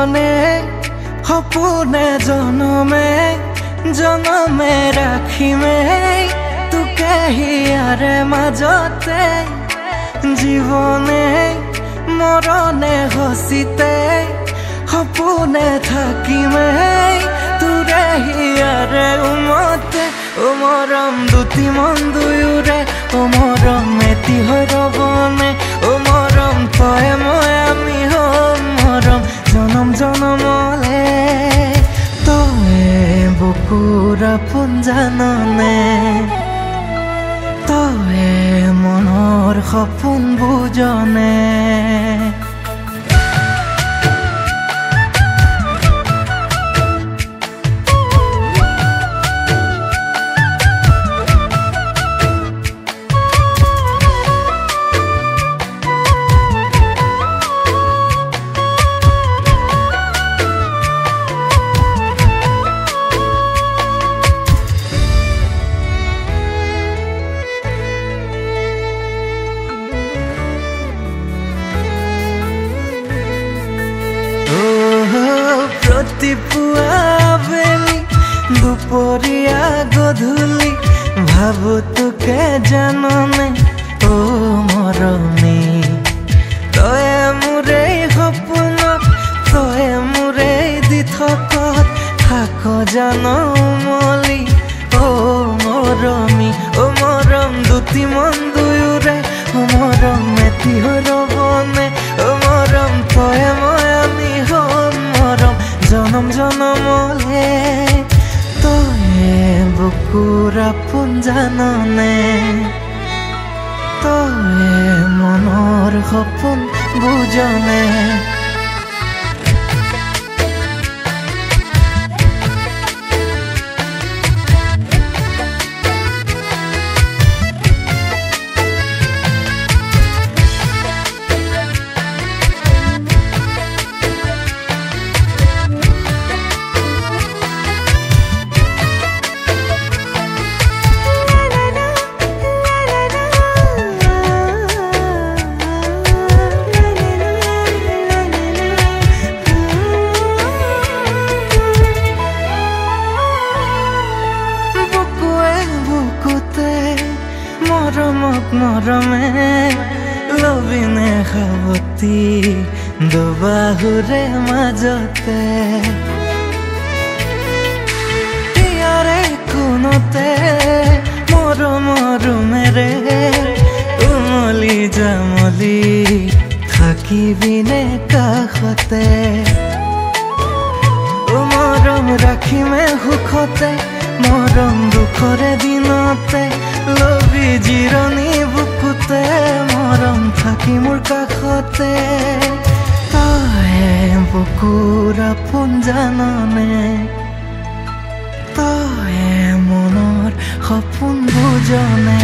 জীৱনে সপোনে জনমে জনমে ৰাখিমে তোকে হিয়াৰে মাজতে জীৱনে মৰণে হচিতে সপোনে থাকিমে তোৰে হিয়াৰে উমতে ও মৰম দুটি মন দুয়োৰে ও মৰম এটি হৈ ৰবনে ও মৰম তই মই আমি হম মৰম জনম জনমলে তই বুকুৰ আপোন জাননে তই মনৰ সপোন বুজনে ৰাতিপুৱা বেলি দুপৰীয়া গধূলি ভাবো তোকে জাননে ও মৰমী তই মোৰে সপোনত তই মোৰে দি থকত থাক জান মলি ও মৰমী ও মৰম দুটি মন দুয়োৰে ও মৰম এটি হৈ ৰবনে ও মৰম তই মই আমি হম মৰম জনম জনমলে তই বুকুৰ আপোন জাননে তই মনৰ সপোন বুজনে মৰমক মৰমে লবিনে খাবতি দুবাহুৰে মাজতে ইয়াৰে কোনতে মৰমৰ ৰুমেৰে উমলি জামলি থাকিবিনে কাষতে মৰম ৰাখিমে সুখতে মৰম দুখৰে দিনতে লবি জিৰণি বুকুতে মৰম থাকি মোৰ কাষতে তই বুকুৰ আপোন জাননে তই মনৰ সপোন বুজনে